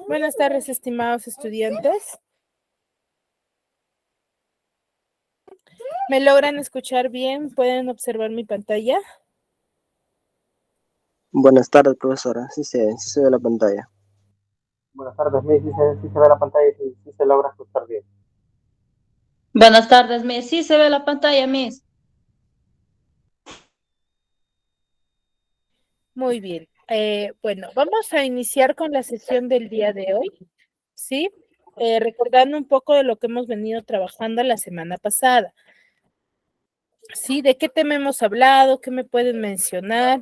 Buenas tardes, estimados estudiantes. ¿Me logran escuchar bien? ¿Pueden observar mi pantalla? Buenas tardes, profesora. Sí se ve la pantalla. Buenas tardes, Miss. Sí se ve la pantalla y sí se logra escuchar bien. Buenas tardes, Miss. Sí se ve la pantalla, Miss. Muy bien. Bueno, vamos a iniciar con la sesión del día de hoy, ¿sí? Recordando un poco de lo que hemos venido trabajando la semana pasada. ¿Sí? ¿De qué tema hemos hablado? ¿Qué me pueden mencionar?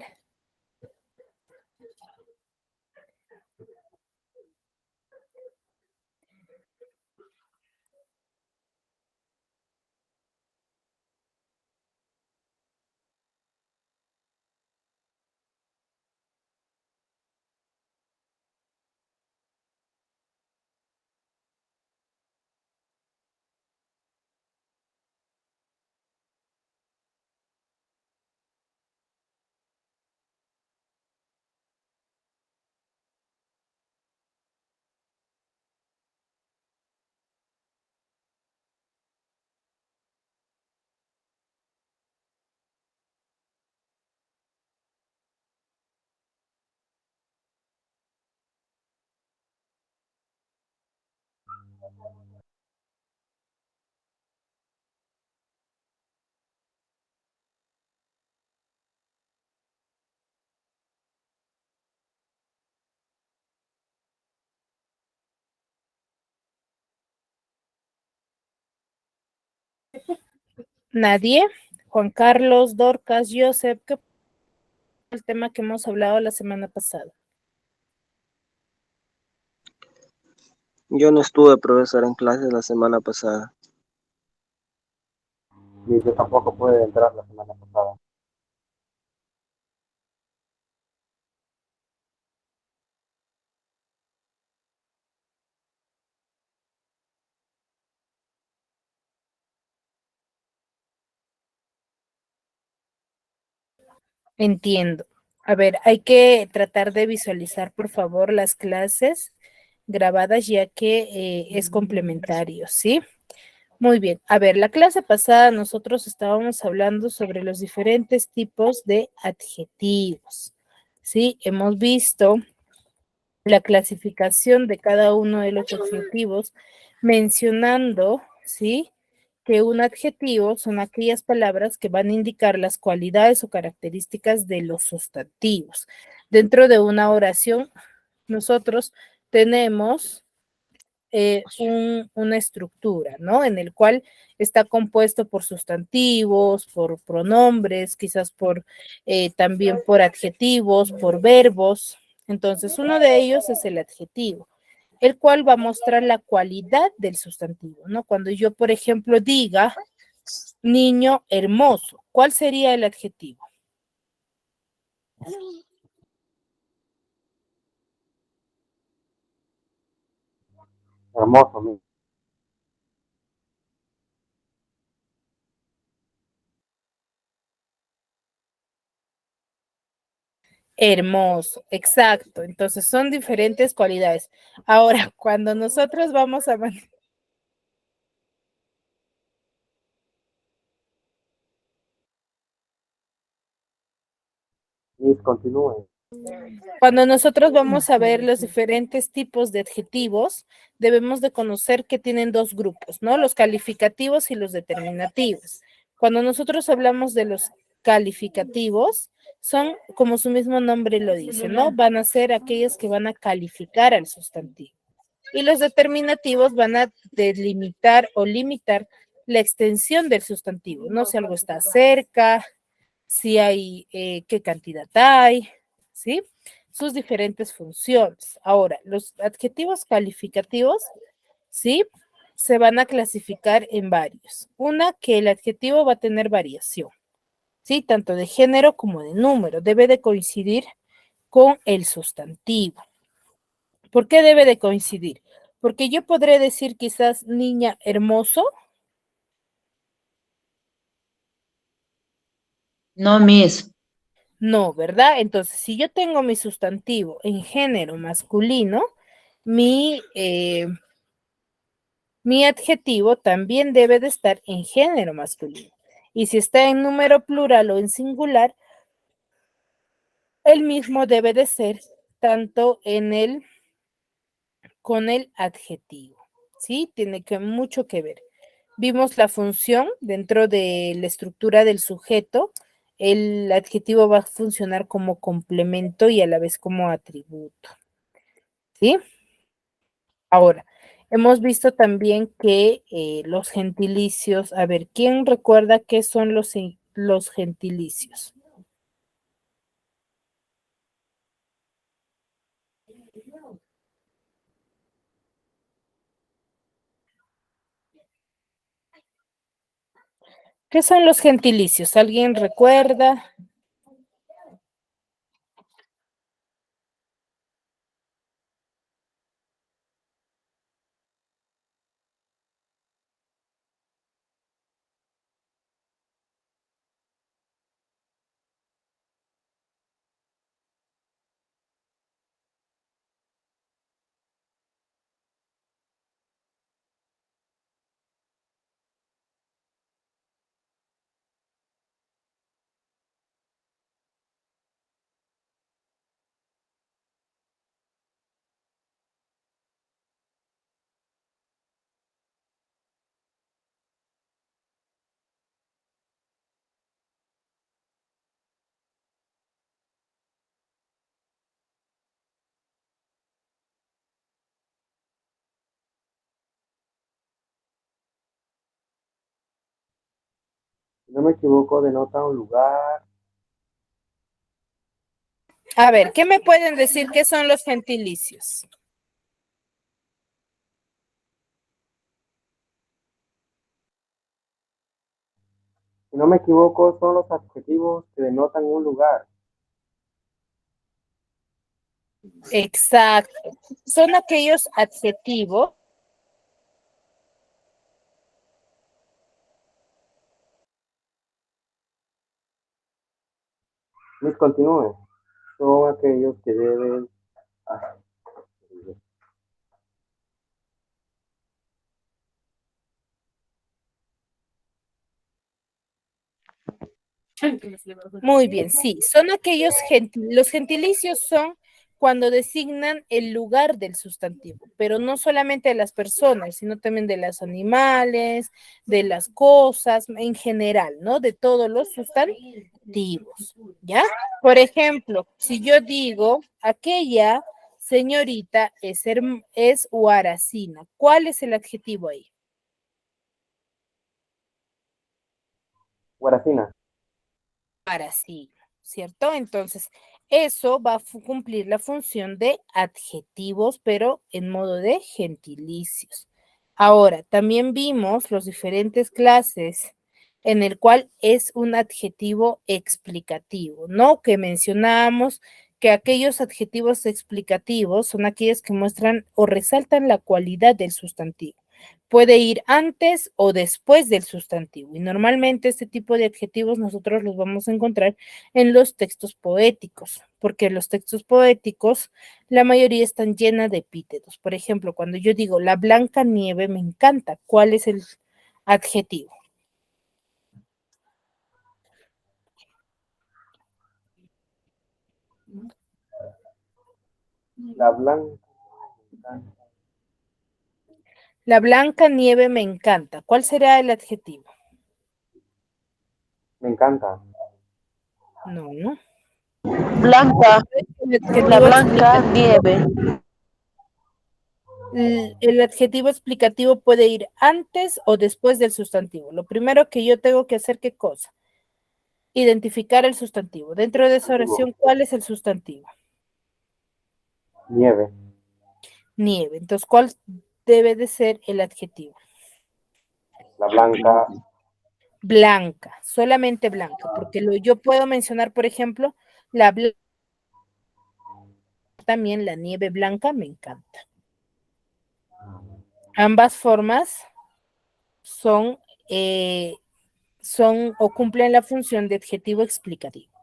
Nadie. Juan Carlos, Dorcas, Joseph, ¿qué es el tema que hemos hablado la semana pasada? Yo no estuve, profesora, en clases la semana pasada. Y yo tampoco pude entrar la semana pasada. Entiendo. A ver, hay que tratar de visualizar, por favor, las clases grabadas, ya que es complementario, ¿sí? Muy bien. A ver, la clase pasada nosotros estábamos hablando sobre los diferentes tipos de adjetivos, ¿sí? Hemos visto la clasificación de cada uno de los adjetivos, mencionando, ¿sí? Que un adjetivo son aquellas palabras que van a indicar las cualidades o características de los sustantivos. Dentro de una oración, nosotros tenemos una estructura, ¿no? En el cual está compuesto por sustantivos, por pronombres, quizás por también por adjetivos, por verbos. Entonces, uno de ellos es el adjetivo, el cual va a mostrar la cualidad del sustantivo, ¿no? Cuando yo, por ejemplo, diga niño hermoso, ¿cuál sería el adjetivo? Hermoso, Miss. Hermoso, exacto. Entonces son diferentes cualidades. Ahora, cuando nosotros vamos a Miss, continúe. Cuando nosotros vamos a ver los diferentes tipos de adjetivos, debemos de conocer que tienen dos grupos, ¿no? Los calificativos y los determinativos. Cuando nosotros hablamos de los calificativos, son, como su mismo nombre lo dice, ¿no? Van a ser aquellos que van a calificar al sustantivo. Y los determinativos van a delimitar o limitar la extensión del sustantivo, ¿no? Si algo está cerca, si hay, qué cantidad hay, ¿sí? Sus diferentes funciones. Ahora, los adjetivos calificativos, ¿sí? Se van a clasificar en varios. Una, que el adjetivo va a tener variación, ¿sí? Tanto de género como de número. Debe de coincidir con el sustantivo. ¿Por qué debe de coincidir? Porque yo podré decir quizás niña hermoso. No, Miss. No, ¿verdad? Entonces, si yo tengo mi sustantivo en género masculino, mi adjetivo también debe de estar en género masculino. Y si está en número plural o en singular, el mismo debe de ser tanto con el adjetivo, ¿sí? Tiene mucho que ver. Vimos la función dentro de la estructura del sujeto. El adjetivo va a funcionar como complemento y a la vez como atributo, ¿sí? Ahora, hemos visto también que los gentilicios, a ver, ¿quién recuerda qué son los gentilicios? ¿Qué son los gentilicios? ¿Alguien recuerda? Si no me equivoco, denota un lugar. A ver, ¿qué me pueden decir qué son los gentilicios? Si no me equivoco, son los adjetivos que denotan un lugar. Exacto. Son aquellos adjetivos. Mis continúe. Son aquellos que deben... Ah, Muy bien, sí, son aquellos, los gentilicios son cuando designan el lugar del sustantivo, pero no solamente de las personas, sino también de los animales, de las cosas, en general, ¿no? De todos los sustantivos, ¿ya? Por ejemplo, si yo digo, aquella señorita es Huaracina, ¿cuál es el adjetivo ahí? Guaracina. Para sí, ¿cierto? Entonces, eso va a cumplir la función de adjetivos, pero en modo de gentilicios. Ahora, también vimos los diferentes clases en el cual es un adjetivo explicativo, ¿no? Que mencionábamos que aquellos adjetivos explicativos son aquellos que muestran o resaltan la cualidad del sustantivo. Puede ir antes o después del sustantivo. Y normalmente este tipo de adjetivos nosotros los vamos a encontrar en los textos poéticos, porque los textos poéticos, la mayoría están llenas de epítetos. Por ejemplo, cuando yo digo la blanca nieve me encanta, ¿cuál es el adjetivo? La blanca. La blanca nieve me encanta. ¿Cuál será el adjetivo? Me encanta. No, no. Blanca, El la adjetivo blanca explicativo. nieve. El adjetivo explicativo puede ir antes o después del sustantivo. Lo primero que yo tengo que hacer, ¿qué cosa? Identificar el sustantivo. Dentro de esa oración, ¿cuál es el sustantivo? Nieve. Nieve. Entonces, ¿cuál debe de ser el adjetivo? La blanca. Blanca, solamente blanca, porque yo puedo mencionar, por ejemplo, la blanca, también la nieve blanca me encanta. Ambas formas son, son o cumplen la función de adjetivo explicativo.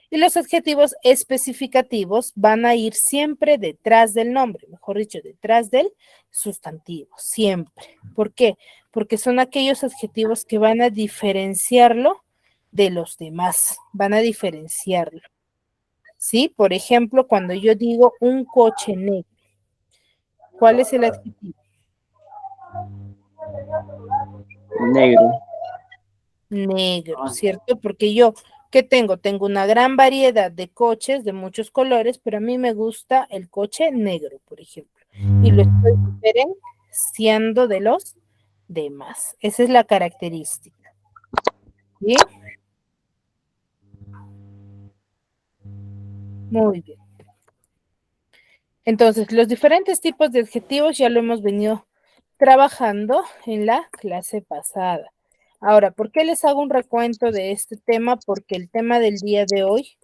Y los adjetivos especificativos van a ir siempre detrás del nombre, mejor dicho, detrás del sustantivo, siempre. ¿Por qué? Porque son aquellos adjetivos que van a diferenciarlo de los demás, van a diferenciarlo. ¿Sí? Por ejemplo, cuando yo digo un coche negro, ¿cuál es el adjetivo? Negro. Negro, ¿cierto? Porque yo, ¿qué tengo? Tengo una gran variedad de coches de muchos colores, pero a mí me gusta el coche negro, por ejemplo. Y lo estoy diferenciando de los demás. Esa es la característica. ¿Sí? Muy bien. Entonces, los diferentes tipos de adjetivos ya lo hemos venido trabajando en la clase pasada. Ahora, ¿por qué les hago un recuento de este tema? Porque el tema del día de hoy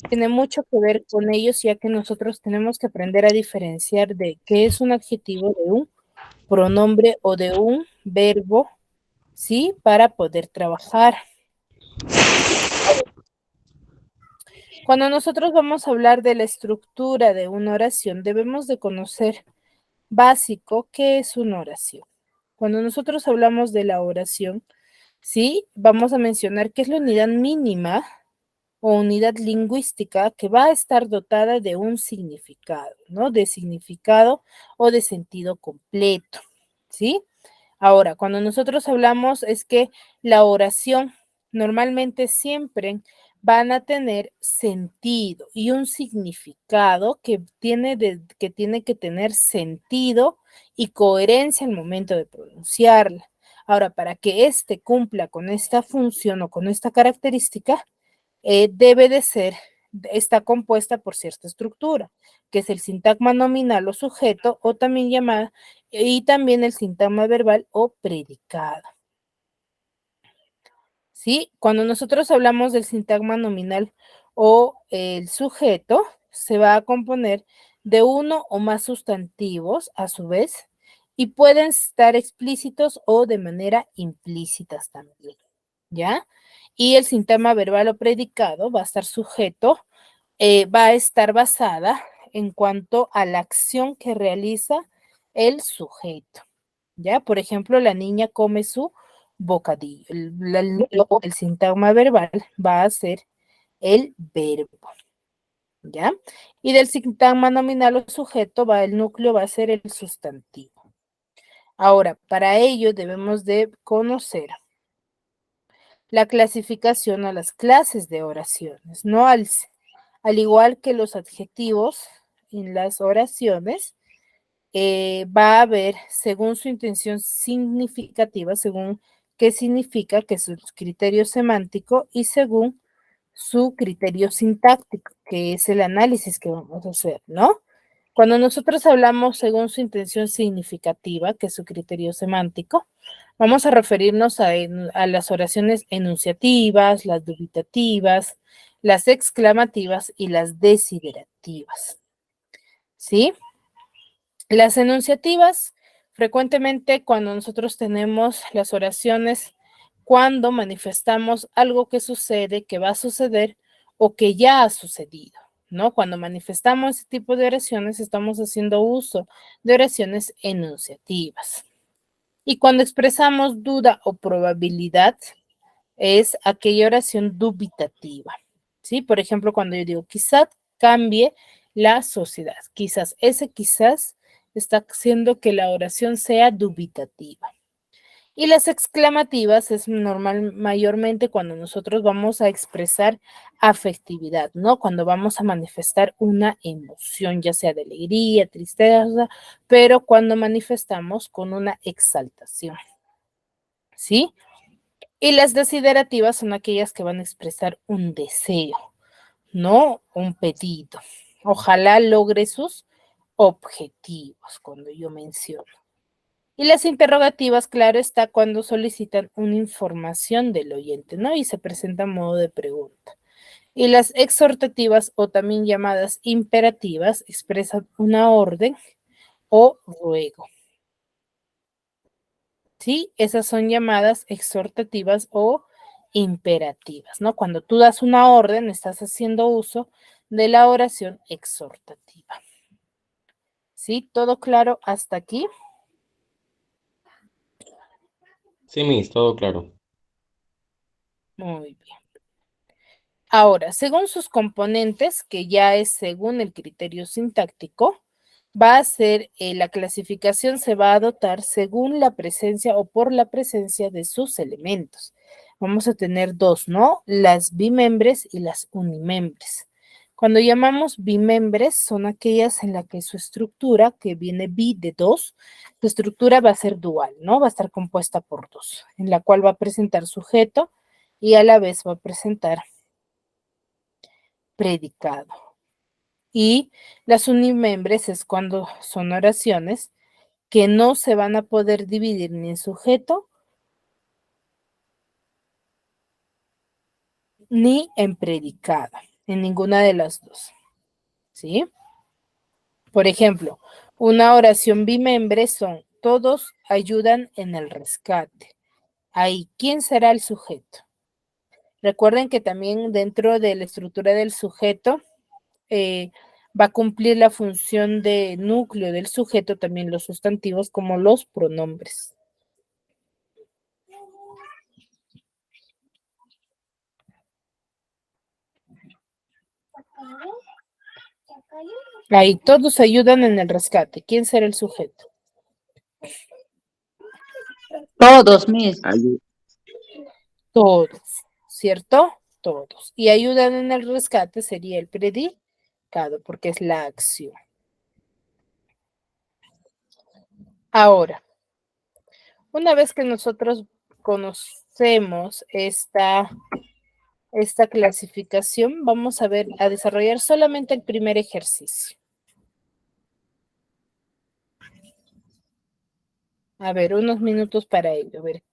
tiene mucho que ver con ellos, ya que nosotros tenemos que aprender a diferenciar de qué es un adjetivo de un pronombre o de un verbo, ¿sí? Para poder trabajar. Cuando nosotros vamos a hablar de la estructura de una oración, debemos de conocer básico qué es una oración. Cuando nosotros hablamos de la oración, ¿sí? Vamos a mencionar qué es la unidad mínima o unidad lingüística que va a estar dotada de un significado, ¿no? De significado o de sentido completo, ¿sí? Ahora, cuando nosotros hablamos es que la oración normalmente siempre van a tener sentido y un significado que tiene que tener sentido y coherencia al momento de pronunciarla. Ahora, para que éste cumpla con esta función o con esta característica, debe de ser, está compuesta por cierta estructura, que es el sintagma nominal o sujeto, o también llamada, y también el sintagma verbal o predicado. ¿Sí? Cuando nosotros hablamos del sintagma nominal o el sujeto, se va a componer de uno o más sustantivos a su vez, y pueden estar explícitos o de manera implícitas también, ¿ya? Y el sintagma verbal o predicado va a estar sujeto, va a estar basada en cuanto a la acción que realiza el sujeto, ¿ya? Por ejemplo, la niña come su bocadillo. El sintagma verbal va a ser el verbo, ¿ya? Y del sintagma nominal o sujeto el núcleo va a ser el sustantivo. Ahora, para ello debemos de conocer la clasificación a las clases de oraciones, ¿no? Al igual que los adjetivos en las oraciones, va a haber, según su intención significativa, según qué significa, que es su criterio semántico, y según su criterio sintáctico, que es el análisis que vamos a hacer, ¿no? Cuando nosotros hablamos según su intención significativa, que es su criterio semántico, vamos a referirnos a las oraciones enunciativas, las dubitativas, las exclamativas y las desiderativas. ¿Sí? Las enunciativas, frecuentemente cuando nosotros tenemos las oraciones, cuando manifestamos algo que sucede, que va a suceder o que ya ha sucedido, ¿no? Cuando manifestamos ese tipo de oraciones, estamos haciendo uso de oraciones enunciativas. Y cuando expresamos duda o probabilidad, es aquella oración dubitativa, ¿sí? Por ejemplo, cuando yo digo, quizás cambie la sociedad, quizás está haciendo que la oración sea dubitativa. Y las exclamativas es mayormente cuando nosotros vamos a expresar afectividad, ¿no? Cuando vamos a manifestar una emoción, ya sea de alegría, tristeza, pero cuando manifestamos con una exaltación, ¿sí? Y las desiderativas son aquellas que van a expresar un deseo, ¿no? Un pedido. Ojalá logre sus objetivos, cuando yo menciono. Y las interrogativas, claro, está cuando solicitan una información del oyente, ¿no? Y se presenta a modo de pregunta. Y las exhortativas, o también llamadas imperativas, expresan una orden o ruego. ¿Sí? Esas son llamadas exhortativas o imperativas, ¿no? Cuando tú das una orden, estás haciendo uso de la oración exhortativa. ¿Sí? ¿Todo claro hasta aquí? Sí, Miss, todo claro. Muy bien. Ahora, según sus componentes, que ya es según el criterio sintáctico, va a ser, la clasificación se va a dotar según la presencia o por la presencia de sus elementos. Vamos a tener dos, ¿no? Las bimembres y las unimembres. Cuando llamamos bimembres, son aquellas en las que su estructura, que viene bi de dos, su estructura va a ser dual, ¿no? Va a estar compuesta por dos, en la cual va a presentar sujeto y a la vez va a presentar predicado. Y las unimembres es cuando son oraciones que no se van a poder dividir ni en sujeto ni en predicado, en ninguna de las dos. ¿Sí? Por ejemplo, una oración bimembre son todos ayudan en el rescate. Ahí, ¿quién será el sujeto? Recuerden que también dentro de la estructura del sujeto va a cumplir la función de núcleo del sujeto también los sustantivos como los pronombres. Ahí todos ayudan en el rescate. ¿Quién será el sujeto? Todos, Miss. Todos, ¿cierto? Todos. Y ayudan en el rescate sería el predicado, porque es la acción. Ahora, una vez que nosotros conocemos esta clasificación, vamos a desarrollar solamente el primer ejercicio. A ver, unos minutos para ello. A ver,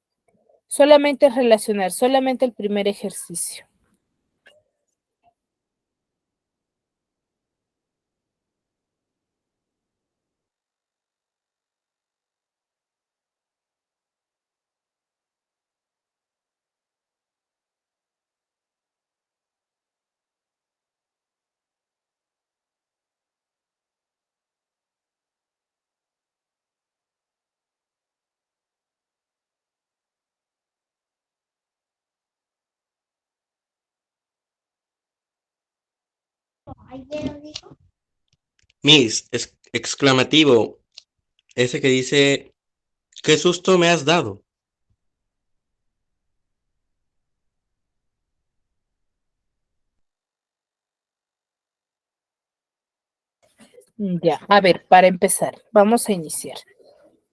solamente relacionar, solamente el primer ejercicio. Miss, es exclamativo. Ese que dice, ¿qué susto me has dado? Ya, a ver, para empezar, vamos a iniciar.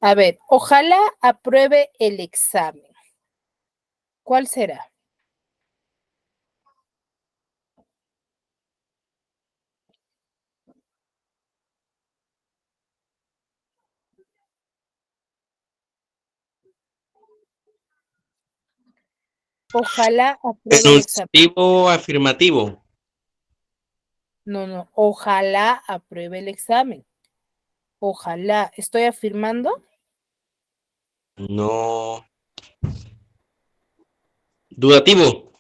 A ver, ojalá apruebe el examen. ¿Cuál será? Ojalá apruebe el examen. Enunciativo afirmativo. No, ojalá apruebe el examen. Ojalá, ¿estoy afirmando? No. Dudativo.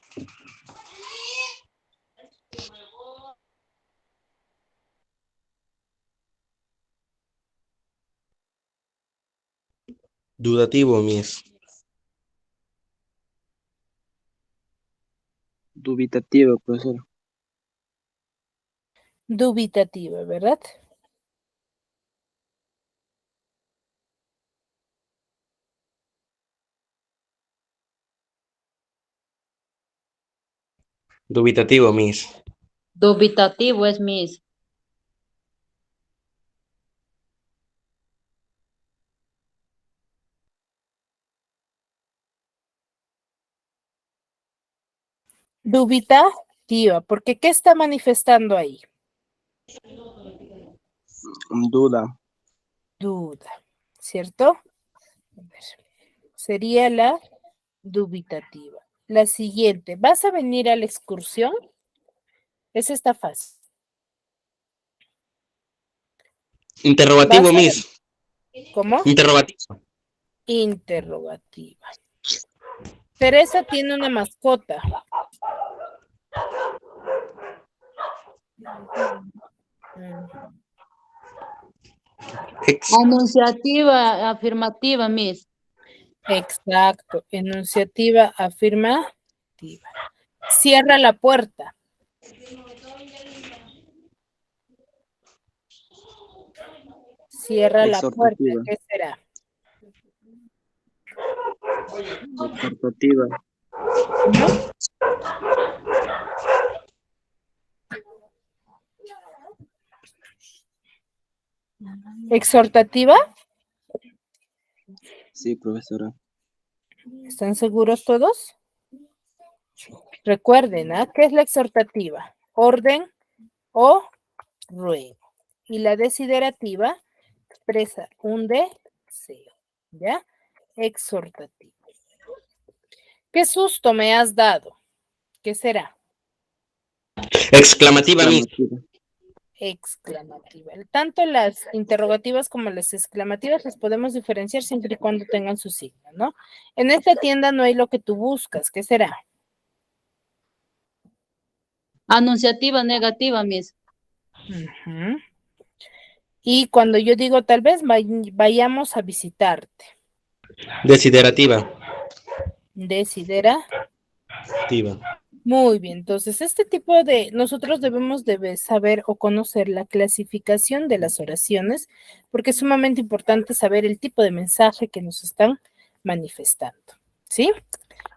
Dudativo, Miss. Dubitativo, profesor. Dubitativa, ¿verdad? Dubitativo, Miss. Dubitativo es Miss. Dubitativa, porque ¿qué está manifestando ahí? Duda. Duda, ¿cierto? A ver, sería la dubitativa. La siguiente, ¿vas a venir a la excursión? Esa está fácil. Interrogativo, ¿Vas a- Miss. ¿Cómo? Interrogativo. Interrogativa. Teresa tiene una mascota. Ex- Anunciativa, afirmativa, Miss. Exacto. Enunciativa afirmativa. Cierra la puerta. Cierra la puerta. Exhortativa. ¿Qué será? Exhortativa. ¿Exhortativa? Sí, profesora. ¿Están seguros todos? Recuerden, ¿ah? ¿Qué es la exhortativa? Orden o ruego. Y la desiderativa expresa un deseo, ¿ya? Exhortativa. ¿Qué susto me has dado? ¿Qué será? Exclamativa, Miss. Exclamativa. Exclamativa. Tanto las interrogativas como las exclamativas las podemos diferenciar siempre y cuando tengan su signo, ¿no? En esta tienda no hay lo que tú buscas. ¿Qué será? Anunciativa, negativa, Miss. Ujú. Y cuando yo digo tal vez vayamos a visitarte. Desiderativa. Desidera. Activa. Muy bien, entonces este tipo de, nosotros debemos de saber o conocer la clasificación de las oraciones, porque es sumamente importante saber el tipo de mensaje que nos están manifestando, ¿sí?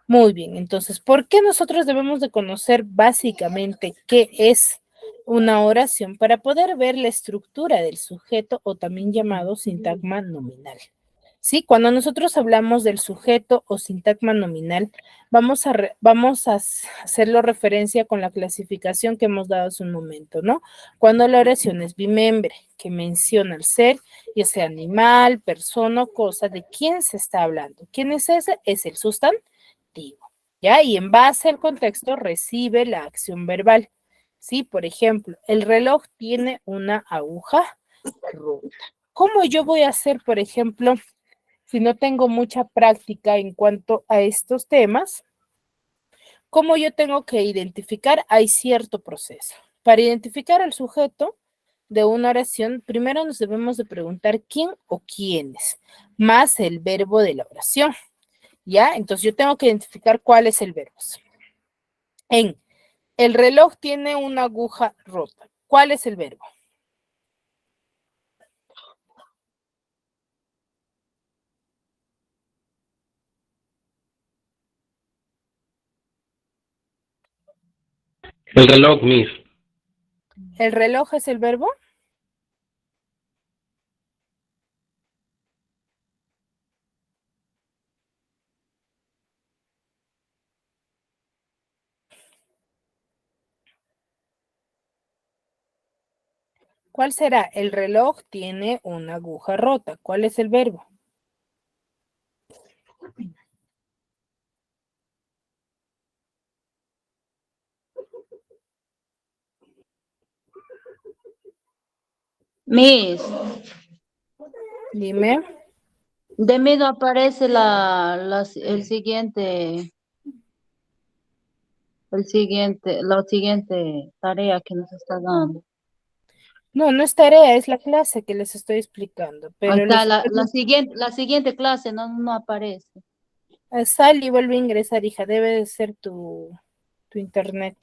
Muy bien, entonces, ¿por qué nosotros debemos de conocer básicamente qué es una oración para poder ver la estructura del sujeto o también llamado sintagma nominal? Sí, cuando nosotros hablamos del sujeto o sintagma nominal, vamos a hacerlo referencia con la clasificación que hemos dado hace un momento, ¿no? Cuando la oración es bimembre, que menciona el ser, ya sea animal, persona o cosa, ¿de quién se está hablando? ¿Quién es ese? Es el sustantivo, ¿ya? Y en base al contexto recibe la acción verbal, ¿sí? Por ejemplo, el reloj tiene una aguja rota. ¿Cómo yo voy a hacer, por ejemplo, si no tengo mucha práctica en cuanto a estos temas, cómo yo tengo que identificar? Hay cierto proceso. Para identificar al sujeto de una oración, primero nos debemos de preguntar quién o quiénes, más el verbo de la oración, ¿ya? Entonces yo tengo que identificar cuál es el verbo. El reloj tiene una aguja rota. ¿Cuál es el verbo? El reloj, Miss. ¿El reloj es el verbo? ¿Cuál será? El reloj tiene una aguja rota. ¿Cuál es el verbo? Miss, Dime. de mí no aparece la siguiente tarea que nos está dando. No, no es tarea, es la clase que les estoy explicando, Ahí pero está, les la siguiente clase no aparece. sal y vuelve a ingresar, hija, debe de ser tu internet.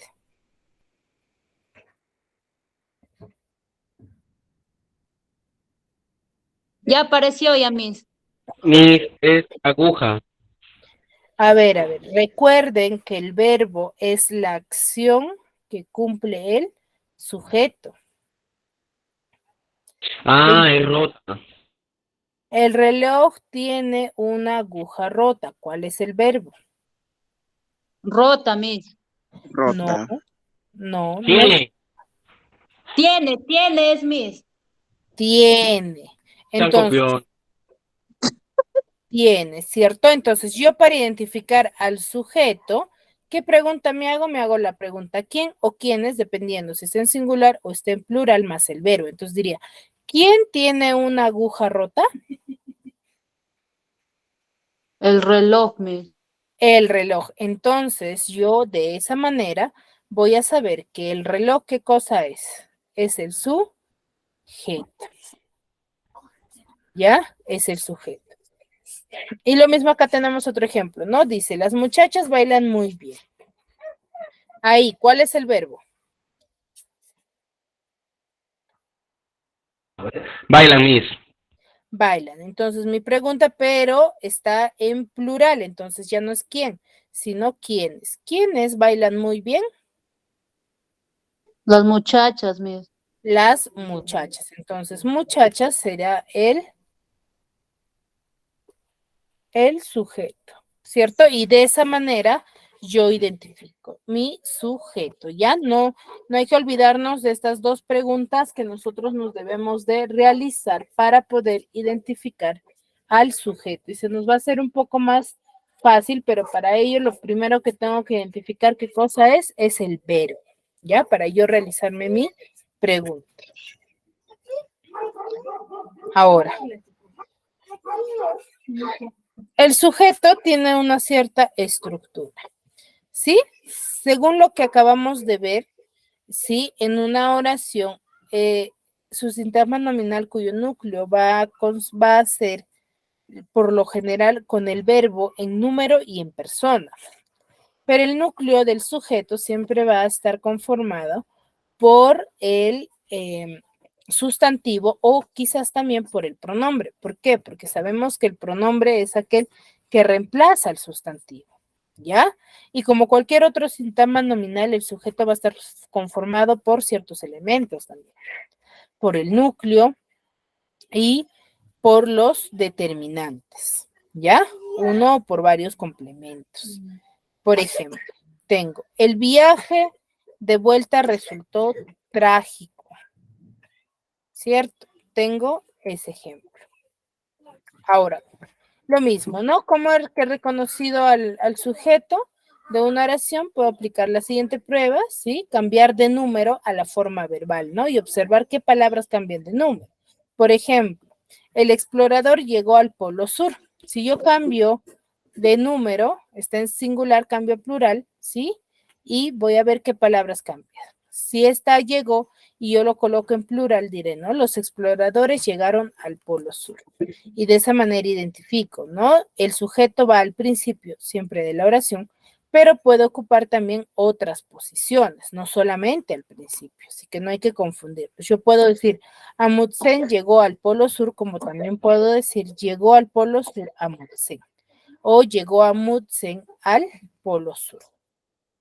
Ya apareció ya, Miss. Miss es aguja. A ver, recuerden que el verbo es la acción que cumple el sujeto. Ah, es rota. El reloj tiene una aguja rota. ¿Cuál es el verbo? Rota, Miss. No, Rota. no Tiene. Tiene, es Miss. tiene. Tan Entonces, copión. tiene, ¿cierto? Entonces, yo para identificar al sujeto, ¿qué pregunta me hago? Me hago la pregunta ¿quién o quiénes? Dependiendo si está en singular o está en plural más el verbo. Entonces diría, ¿quién tiene una aguja rota? El reloj, Miss. El reloj. Entonces, yo de esa manera voy a saber que el reloj, ¿qué cosa es? Es el sujeto. ¿Ya? Es el sujeto. Y lo mismo acá tenemos otro ejemplo, ¿no? Dice, las muchachas bailan muy bien. Ahí, ¿cuál es el verbo? Bailan, Miss. Bailan. Entonces, mi pregunta, pero está en plural, entonces ya no es quién, sino quiénes. ¿Quiénes bailan muy bien? Las muchachas, Miss. Las muchachas. Entonces, muchachas será el sujeto, ¿cierto? Y de esa manera yo identifico mi sujeto. Ya no hay que olvidarnos de estas dos preguntas que nosotros nos debemos de realizar para poder identificar al sujeto. Y se nos va a hacer un poco más fácil, pero para ello lo primero que tengo que identificar qué cosa es el verbo, ¿ya? Para yo realizarme mi pregunta. Ahora, el sujeto tiene una cierta estructura, ¿sí? Según lo que acabamos de ver, ¿sí? En una oración, su sintagma nominal cuyo núcleo va a ser, por lo general, con el verbo en número y en persona. Pero el núcleo del sujeto siempre va a estar conformado por el sustantivo o quizás también por el pronombre. ¿Por qué? Porque sabemos que el pronombre es aquel que reemplaza al sustantivo, ¿ya? Y como cualquier otro sintagma nominal, el sujeto va a estar conformado por ciertos elementos también, por el núcleo y por los determinantes, ¿ya? Uno por varios complementos. Por ejemplo, tengo el viaje de vuelta resultó trágico, ¿cierto? Tengo ese ejemplo. Ahora, lo mismo, ¿no? Como el que he reconocido al sujeto de una oración, puedo aplicar la siguiente prueba, ¿sí? Cambiar de número a la forma verbal, ¿no? Y observar qué palabras cambian de número. Por ejemplo, el explorador llegó al Polo Sur. Si yo cambio de número, está en singular, cambio a plural, ¿sí? Y voy a ver qué palabras cambian. Si esta llegó y yo lo coloco en plural, diré, ¿no? Los exploradores llegaron al Polo Sur. Y de esa manera identifico, ¿no? El sujeto va al principio siempre de la oración, pero puede ocupar también otras posiciones, no solamente al principio, así que no hay que confundirlos. Yo puedo decir, Amundsen llegó al Polo Sur, como también puedo decir, llegó al Polo Sur Amundsen, o llegó Amundsen al Polo Sur.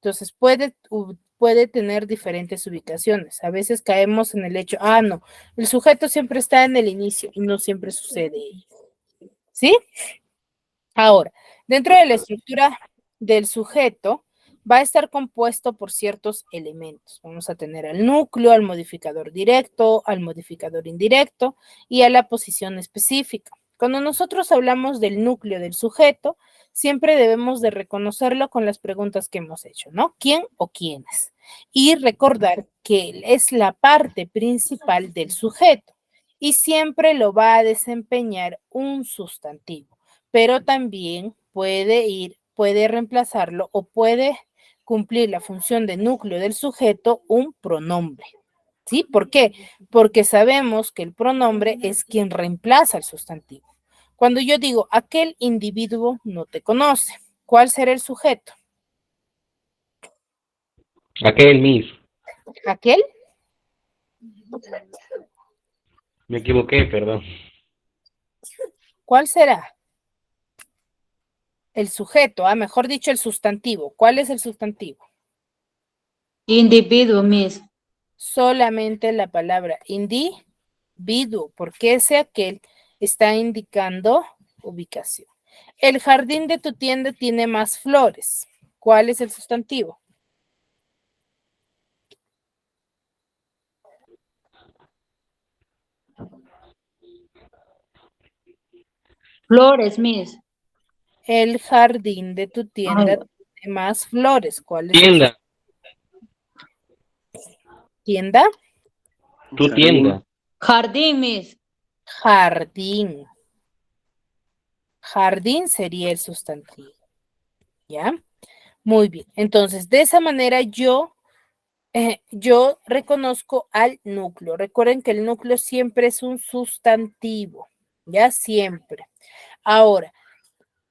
Entonces puede tener diferentes ubicaciones. A veces caemos en el hecho, no, el sujeto siempre está en el inicio y no siempre sucede ello. ¿Sí? Ahora, dentro de la estructura del sujeto va a estar compuesto por ciertos elementos. Vamos a tener al núcleo, al modificador directo, al modificador indirecto y a la posición específica. Cuando nosotros hablamos del núcleo del sujeto, siempre debemos de reconocerlo con las preguntas que hemos hecho, ¿no? ¿Quién o quiénes? Y recordar que es la parte principal del sujeto y siempre lo va a desempeñar un sustantivo, pero también puede reemplazarlo o puede cumplir la función de núcleo del sujeto un pronombre. ¿Sí? ¿Por qué? Porque sabemos que el pronombre es quien reemplaza al sustantivo. Cuando yo digo, aquel individuo no te conoce, ¿cuál será el sujeto? Aquel, Miss. ¿Aquel? Me equivoqué, perdón. ¿Cuál será? El sujeto, mejor dicho, el sustantivo. ¿Cuál es el sustantivo? Individuo, Miss. Solamente la palabra individuo, porque ese aquel está indicando ubicación. El jardín de tu tienda tiene más flores. ¿Cuál es el sustantivo? Flores, Miss. El jardín de tu tienda tiene más flores. ¿Cuál es Tienda. tienda? Tu tienda. Jardín, Miss. Jardín. Jardín sería el sustantivo. ¿Ya? Muy bien. Entonces, de esa manera yo reconozco al núcleo. Recuerden que el núcleo siempre es un sustantivo, ¿ya? Siempre. Ahora,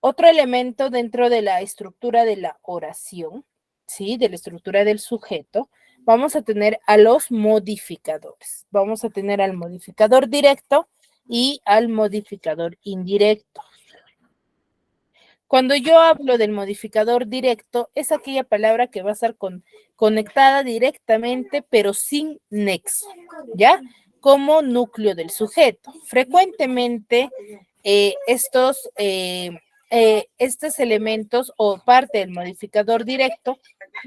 otro elemento dentro de la estructura de la oración, ¿sí? De la estructura del sujeto, vamos a tener a los modificadores. Vamos a tener al modificador directo y al modificador indirecto. Cuando yo hablo del modificador directo, es aquella palabra que va a estar conectada directamente, pero sin nexo, ¿ya? Como núcleo del sujeto. Frecuentemente, estos elementos o parte del modificador directo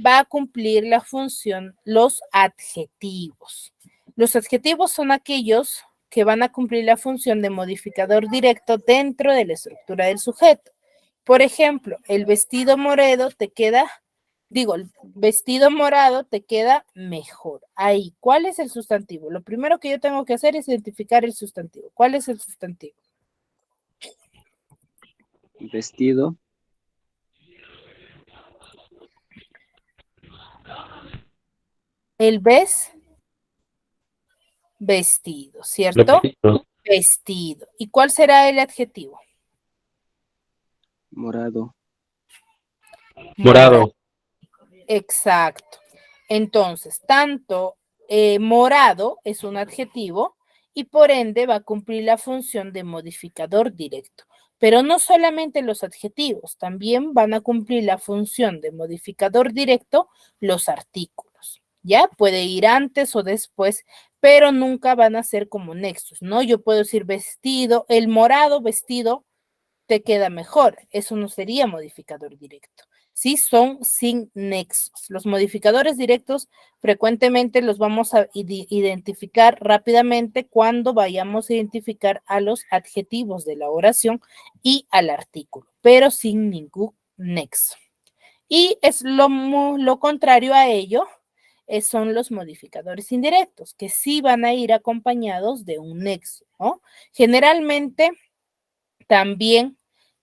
va a cumplir la función los adjetivos. Los adjetivos son aquellos que van a cumplir la función de modificador directo dentro de la estructura del sujeto. Por ejemplo, el vestido morado te queda, el vestido morado te queda mejor. Ahí, ¿cuál es el sustantivo? Lo primero que yo tengo que hacer es identificar el sustantivo. ¿Cuál es el sustantivo? Vestido. El vestido, ¿cierto? Repito. Vestido. ¿Y cuál será el adjetivo? Morado. Morado. Exacto. Entonces, tanto morado es un adjetivo y por ende va a cumplir la función de modificador directo. Pero no solamente los adjetivos, también van a cumplir la función de modificador directo los artículos. ¿Ya? Puede ir antes o después, pero nunca van a ser como nexos, ¿no? Yo puedo decir vestido, el morado vestido te queda mejor. Eso no sería modificador directo. Sí, son sin nexos. Los modificadores directos frecuentemente los vamos a identificar rápidamente cuando vayamos a identificar a los adjetivos de la oración y al artículo, pero sin ningún nexo. Y es lo contrario a ello, son los modificadores indirectos, que sí van a ir acompañados de un nexo, ¿no? Generalmente también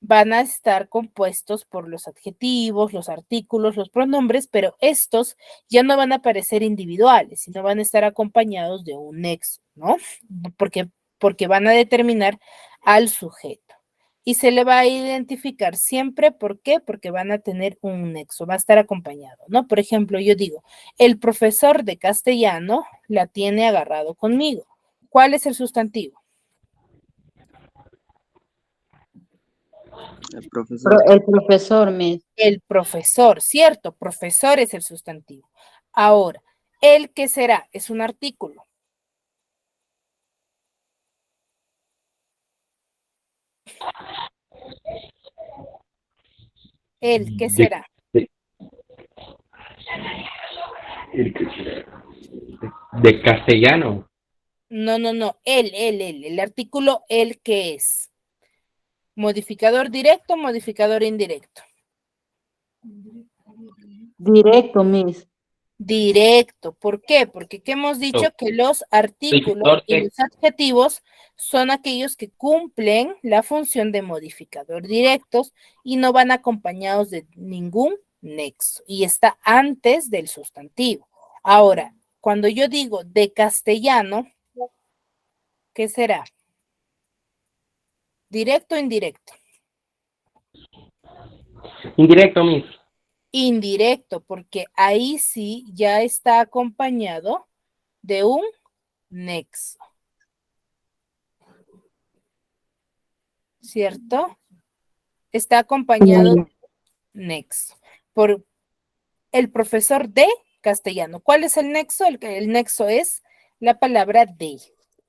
van a estar compuestos por los adjetivos, los artículos, los pronombres, pero estos ya no van a aparecer individuales, sino van a estar acompañados de un nexo, ¿no? Porque van a determinar al sujeto. Y se le va a identificar siempre, ¿por qué? Porque van a tener un nexo, va a estar acompañado, ¿no? Por ejemplo, yo digo, el profesor de castellano la tiene agarrado conmigo. ¿Cuál es el sustantivo? El profesor. El profesor, Miss. El profesor, ¿cierto? Profesor es el sustantivo. Ahora, ¿el qué será? Es un artículo. ¿El qué será? De castellano. No, el artículo, ¿el qué es? Modificador directo, modificador indirecto. Directo, Miss. Directo. ¿Por qué? Porque ¿qué hemos dicho? Que los artículos y los adjetivos son aquellos que cumplen la función de modificador directos y no van acompañados de ningún nexo y está antes del sustantivo. Ahora, cuando yo digo de castellano, ¿qué será? ¿Directo o indirecto? Indirecto, Miss. Indirecto, porque ahí sí ya está acompañado de un nexo. ¿Cierto? Está acompañado de un nexo. Por el profesor de castellano. ¿Cuál es el nexo? El nexo es la palabra de,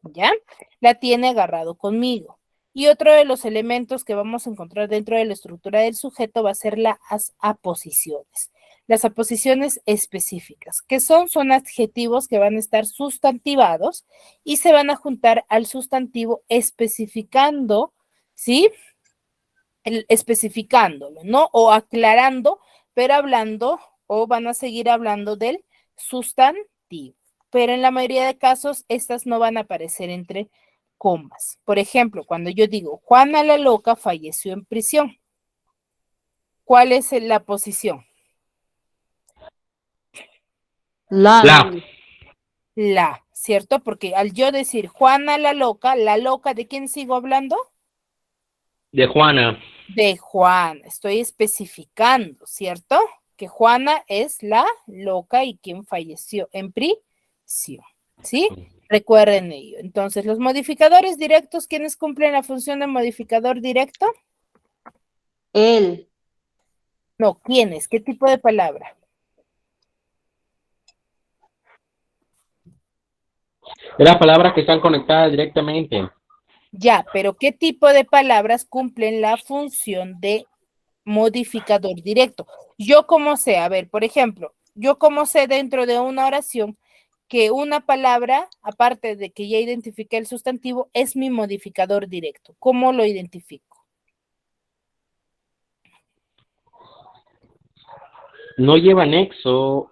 ¿ya? La tiene agarrado conmigo. Y otro de los elementos que vamos a encontrar dentro de la estructura del sujeto va a ser las aposiciones. Las aposiciones específicas, que son adjetivos que van a estar sustantivados y se van a juntar al sustantivo especificando, ¿sí? Especificándolo, ¿no? O aclarando, pero hablando o van a seguir hablando del sustantivo. Pero en la mayoría de casos, estas no van a aparecer entre comas. Por ejemplo, cuando yo digo, Juana la loca falleció en prisión. ¿Cuál es la posición? La. La, ¿cierto? Porque al yo decir Juana la loca, ¿de quién sigo hablando? De Juana. De Juana. Estoy especificando, ¿cierto? Que Juana es la loca y quien falleció en prisión, ¿sí? Recuerden ello. Entonces, los modificadores directos, ¿quiénes cumplen la función de modificador directo? Él. No, ¿quiénes? ¿Qué tipo de palabra? Las palabras que están conectadas directamente. Ya, pero ¿qué tipo de palabras cumplen la función de modificador directo? Yo como sé, a ver, por ejemplo, yo como sé dentro de una oración que una palabra, aparte de que ya identifique el sustantivo, es mi modificador directo. ¿Cómo lo identifico? No lleva nexo.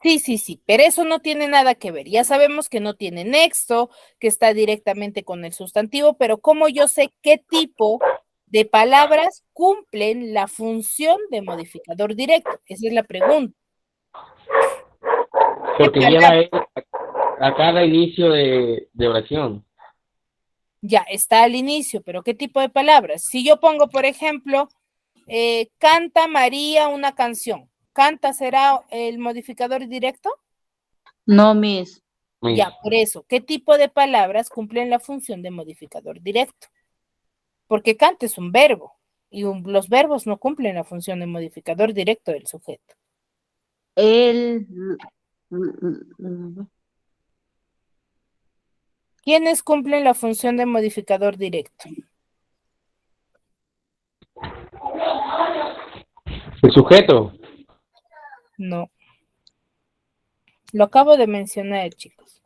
Sí, pero eso no tiene nada que ver. Ya sabemos que no tiene nexo, que está directamente con el sustantivo, pero ¿cómo yo sé qué tipo de palabras cumplen la función de modificador directo? Esa es la pregunta. Porque lleva él a cada inicio de oración. Ya, está al inicio, pero ¿qué tipo de palabras? Si yo pongo, por ejemplo, canta María una canción, ¿canta será el modificador directo? No, Miss. Ya, por eso, ¿qué tipo de palabras cumplen la función de modificador directo? Porque canta es un verbo y los verbos no cumplen la función de modificador directo del sujeto. Él. ¿Quiénes cumplen la función de modificador directo? El sujeto. No. Lo acabo de mencionar, chicos.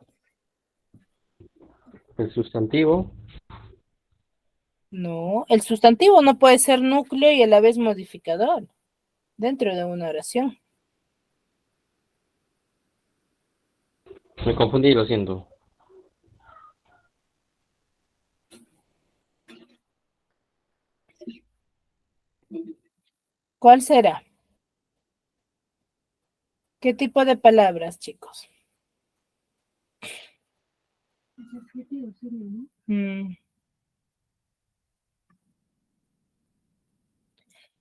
El sustantivo. No, el sustantivo no puede ser núcleo y a la vez modificador dentro de una oración. Me confundí, lo siento. ¿Cuál será? ¿Qué tipo de palabras, chicos?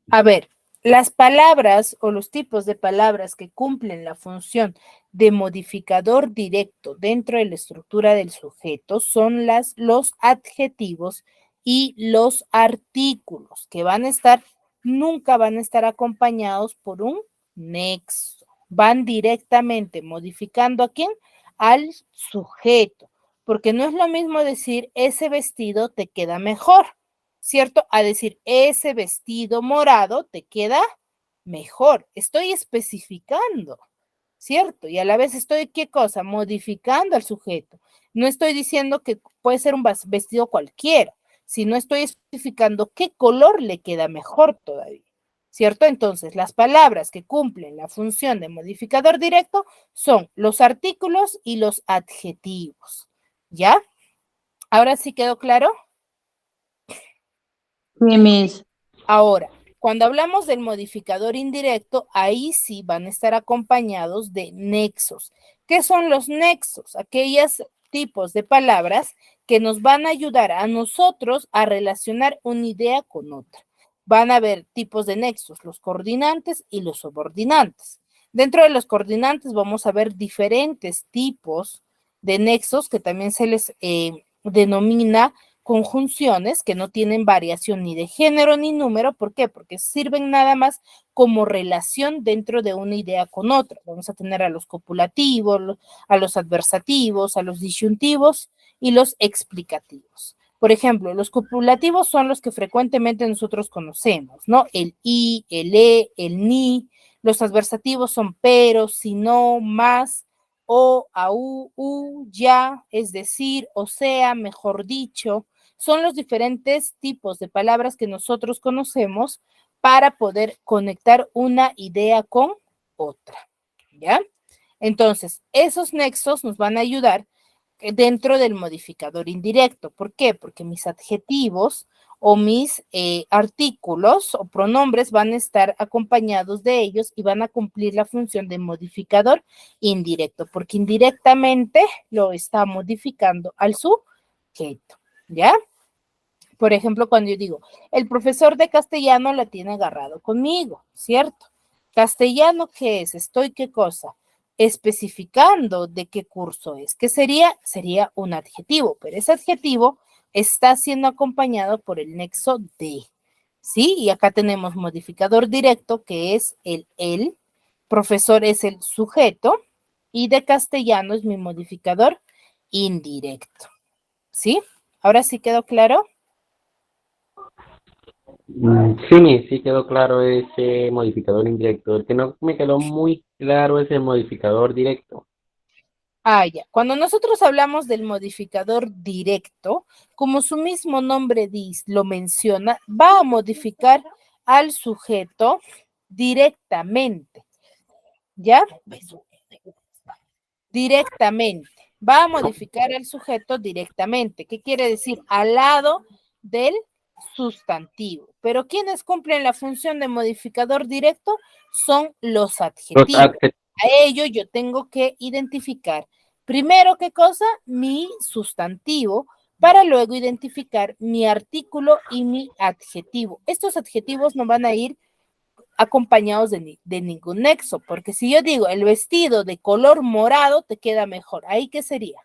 A ver, las palabras o los tipos de palabras que cumplen la función de modificador directo dentro de la estructura del sujeto son los adjetivos y los artículos, que nunca van a estar acompañados por un nexo. Van directamente modificando ¿a quién? Al sujeto, porque no es lo mismo decir ese vestido te queda mejor, ¿cierto? A decir, ese vestido morado te queda mejor. Estoy especificando, ¿cierto? Y a la vez estoy, ¿qué cosa? Modificando al sujeto. No estoy diciendo que puede ser un vestido cualquiera, sino estoy especificando qué color le queda mejor todavía, ¿cierto? Entonces, las palabras que cumplen la función de modificador directo son los artículos y los adjetivos, ¿ya? ¿Ahora sí quedó claro? Sí, Miss. Ahora, cuando hablamos del modificador indirecto, ahí sí van a estar acompañados de nexos. ¿Qué son los nexos? Aquellos tipos de palabras que nos van a ayudar a nosotros a relacionar una idea con otra. Van a haber tipos de nexos, los coordinantes y los subordinantes. Dentro de los coordinantes vamos a ver diferentes tipos de nexos que también se les denomina conjunciones que no tienen variación ni de género ni número. ¿Por qué? Porque sirven nada más como relación dentro de una idea con otra. Vamos a tener a los copulativos, a los adversativos, a los disyuntivos y los explicativos. Por ejemplo, los copulativos son los que frecuentemente nosotros conocemos, ¿no? El y, el el ni. Los adversativos son pero, si no, más, o, au, ya, es decir, o sea, mejor dicho. Son los diferentes tipos de palabras que nosotros conocemos para poder conectar una idea con otra, ¿ya? Entonces, esos nexos nos van a ayudar dentro del modificador indirecto. ¿Por qué? Porque mis adjetivos o mis artículos o pronombres van a estar acompañados de ellos y van a cumplir la función de modificador indirecto, porque indirectamente lo está modificando al sujeto, ¿ya? Por ejemplo, cuando yo digo, el profesor de castellano la tiene agarrado conmigo, ¿cierto? ¿Castellano qué es? Estoy, ¿qué cosa? Especificando de qué curso es. ¿Qué sería? Sería un adjetivo, pero ese adjetivo está siendo acompañado por el nexo de, ¿sí? Y acá tenemos modificador directo, que es el, profesor es el sujeto, y de castellano es mi modificador indirecto, ¿sí? ¿Ahora sí quedó claro? Sí, sí quedó claro ese modificador indirecto. El que no me quedó muy claro es el modificador directo. Ah, ya. Cuando nosotros hablamos del modificador directo, como su mismo nombre lo menciona, va a modificar al sujeto directamente, ¿ya? Directamente. Va a modificar al sujeto directamente. ¿Qué quiere decir? Al lado del sustantivo. Pero quienes cumplen la función de modificador directo son los Los adjetivos. adjetivos. A ello yo tengo que identificar primero qué cosa, mi sustantivo, para luego identificar mi artículo y mi adjetivo. Estos adjetivos no van a ir acompañados de ningún nexo, porque si yo digo el vestido de color morado te queda mejor, ¿ahí qué sería?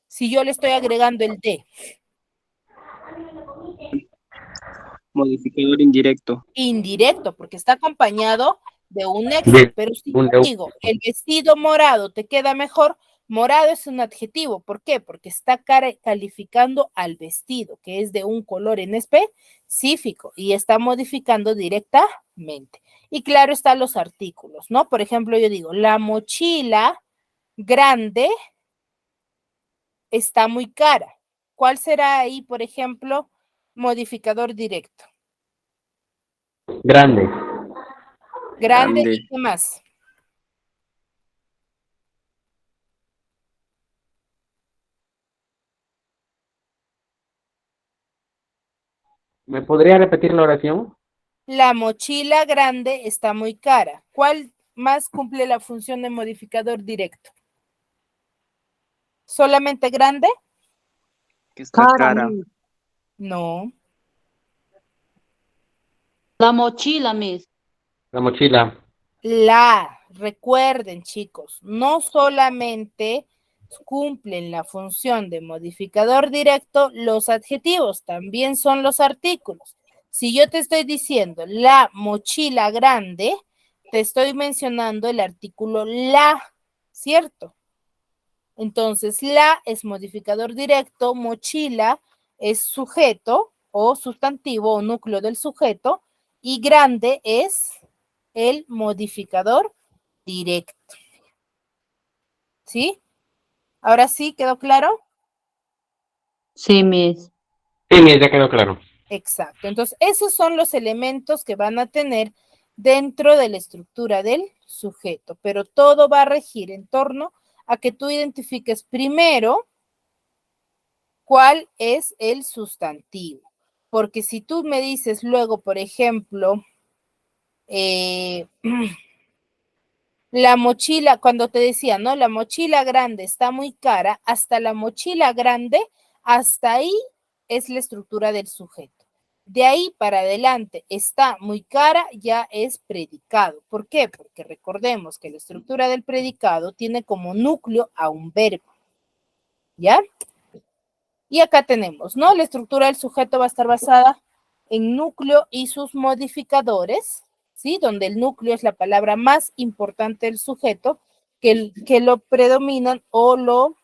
Si yo le estoy agregando el de. Modificador indirecto. Indirecto, porque está acompañado de un nexo, De pero si un yo digo el vestido morado te queda mejor, morado es un adjetivo, ¿por qué? Porque está calificando al vestido, que es de un color en específico y está modificando directamente. Y claro están los artículos, ¿no? Por ejemplo, yo digo, la mochila grande está muy cara. ¿Cuál será ahí, por ejemplo, modificador directo? grande. Grande Grande. y qué más. ¿Me podría repetir la oración? La mochila grande está muy cara. ¿Cuál más cumple la función de modificador directo? ¿Solamente grande? Que está cara. Miss. No. La mochila, Miss. La mochila. Recuerden, chicos, no solamente cumplen la función de modificador directo los adjetivos, también son los artículos. Si yo te estoy diciendo la mochila grande, te estoy mencionando el artículo la, ¿cierto? Entonces, la es modificador directo, mochila es sujeto o sustantivo o núcleo del sujeto y grande es el modificador directo. ¿Sí? Ahora sí, ¿quedó claro? Sí, Miss. Sí, mira, ya quedó claro. Exacto. Entonces, esos son los elementos que van a tener dentro de la estructura del sujeto, pero todo va a regir en torno a que tú identifiques primero cuál es el sustantivo. Porque si tú me dices luego, por ejemplo, la mochila, cuando te decía, ¿no? La mochila grande está muy cara, hasta la mochila grande, hasta ahí es la estructura del sujeto. De ahí para adelante está muy cara, ya es predicado. ¿Por qué? Porque recordemos que la estructura del predicado tiene como núcleo a un verbo. ¿Ya? Y acá tenemos, ¿no? La estructura del sujeto va a estar basada en núcleo y sus modificadores, ¿sí? Donde el núcleo es la palabra más importante del sujeto, que lo predominan o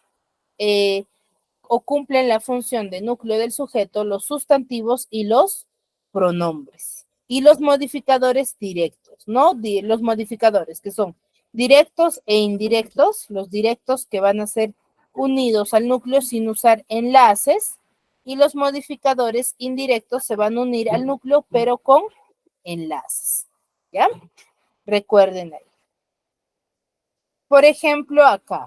cumplen la función de núcleo del sujeto, los sustantivos y los pronombres. Y los modificadores directos, ¿no? Los modificadores que son directos e indirectos, los directos que van a ser unidos al núcleo sin usar enlaces y los modificadores indirectos se van a unir al núcleo pero con enlaces. ¿Ya? Recuerden ahí. Por ejemplo, acá,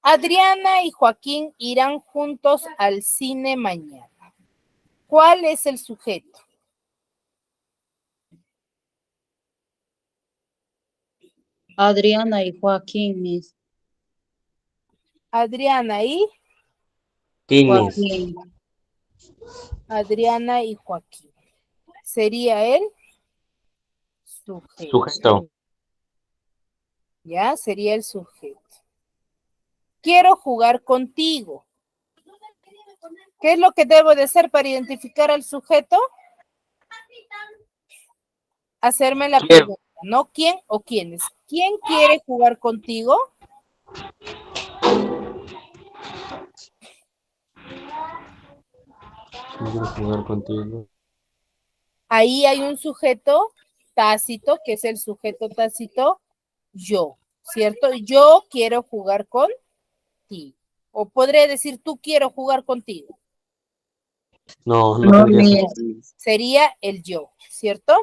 Adriana y Joaquín irán juntos al cine mañana. ¿Cuál es el sujeto? Adriana y Joaquín, Miss. Adriana y Joaquín. Adriana y Joaquín. Sería el sujeto. Sujeto. Ya, sería el sujeto. Quiero jugar contigo. ¿Qué es lo que debo de hacer para identificar al sujeto? Hacerme la ¿Quién? pregunta, ¿no? ¿Quién o quiénes? ¿Quién quiere jugar contigo? Quiero jugar contigo. Ahí hay un sujeto tácito, que es el sujeto tácito yo, ¿cierto? Yo quiero jugar contigo. O podría decir tú quiero jugar contigo. No, No, tendría Miss. sentido. Sería el yo, ¿cierto?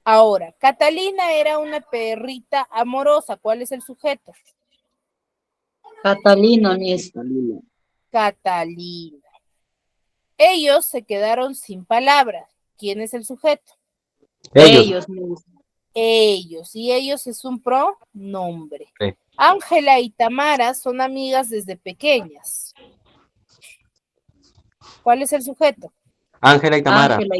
Ahora, Catalina era una perrita amorosa. ¿Cuál es el sujeto? Catalina, Miss. Catalina. Ellos se quedaron sin palabras. ¿Quién es el sujeto? Ellos. Miss. Ellos. Y ellos es un pronombre. Sí. Ángela y Tamara son amigas desde pequeñas. ¿Cuál es el sujeto? Ángela y Tamara. Ángela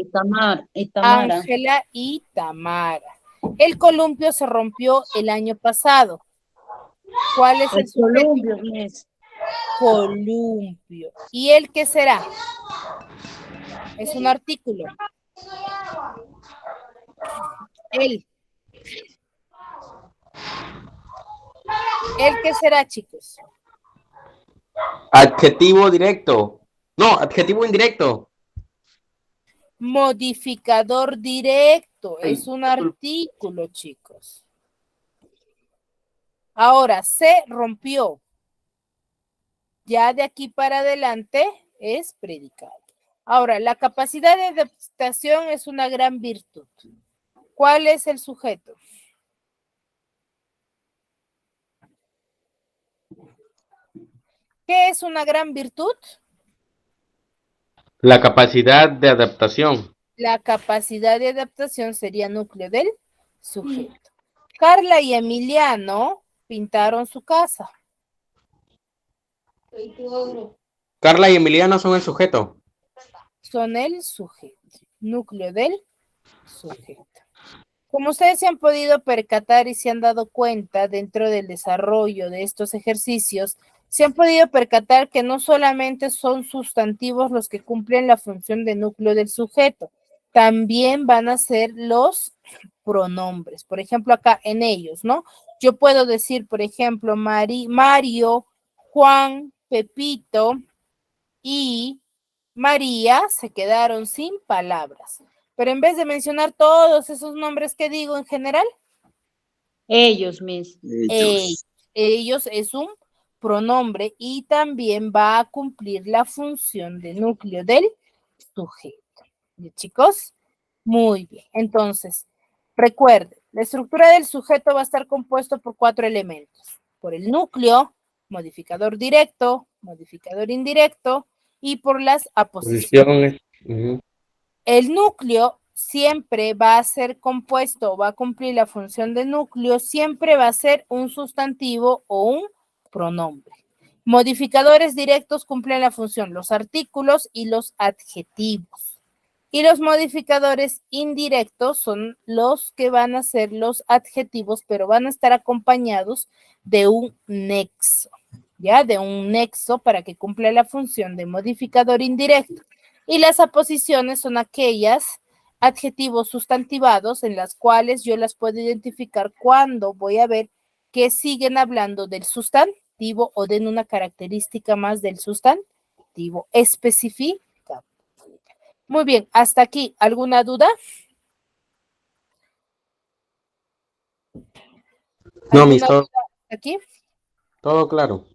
y Tamara. Ángela y Tamara. El columpio se rompió el año pasado. ¿Cuál es el El sujeto? columpio, Miss. Columpio. ¿Y el qué será? Es un artículo. El. ¿El qué será, chicos? Adjetivo directo. No, adjetivo indirecto. Modificador directo. Es un artículo, chicos. Ahora, se rompió. Ya de aquí para adelante es predicado. Ahora, la capacidad de adaptación es una gran virtud. ¿Cuál es el sujeto? ¿Qué es una gran virtud? La capacidad de adaptación. La capacidad de adaptación sería núcleo del sujeto. Carla y Emiliano pintaron su casa. Carla y Emiliano son el sujeto. Son el sujeto. Núcleo del sujeto. Como ustedes se han podido percatar y se han dado cuenta dentro del desarrollo de estos ejercicios, se han podido percatar que no solamente son sustantivos los que cumplen la función de núcleo del sujeto, también van a ser los pronombres. Por ejemplo, acá en ellos, ¿no? Yo puedo decir, por ejemplo, Mario, Juan, Pepito y María se quedaron sin palabras. Pero en vez de mencionar todos esos nombres que digo en general, Ellos, Miss. ellos es un pronombre y también va a cumplir la función de núcleo del sujeto. ¿Y, chicos? Muy bien. Entonces, recuerden, la estructura del sujeto va a estar compuesto por 4 elementos. Por el núcleo, modificador directo, modificador indirecto y por las aposiciones. Posiciones. El núcleo siempre va a ser compuesto o va a cumplir la función de núcleo, siempre va a ser un sustantivo o un pronombre. Modificadores directos cumplen la función, los artículos y los adjetivos. Y los modificadores indirectos son los que van a ser los adjetivos, pero van a estar acompañados de un nexo, ¿ya? De un nexo para que cumpla la función de modificador indirecto. Y las aposiciones son aquellas adjetivos sustantivados en las cuales yo las puedo identificar cuando voy a ver que siguen hablando del sustantivo o den una característica más del sustantivo específica. Muy bien, hasta aquí. ¿Alguna duda? No, ¿Alguna mis, duda aquí? todo claro.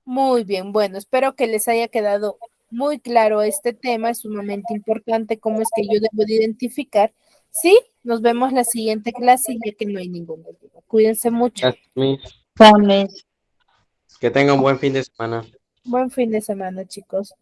Muy bien, bueno, espero que les haya quedado muy claro este tema, es sumamente importante cómo es que yo debo de identificar. Sí, nos vemos la siguiente clase ya que no hay ninguna duda. Cuídense mucho. Gracias, mis. Chao, Miss. Que tenga un buen fin de semana. Buen fin de semana, chicos.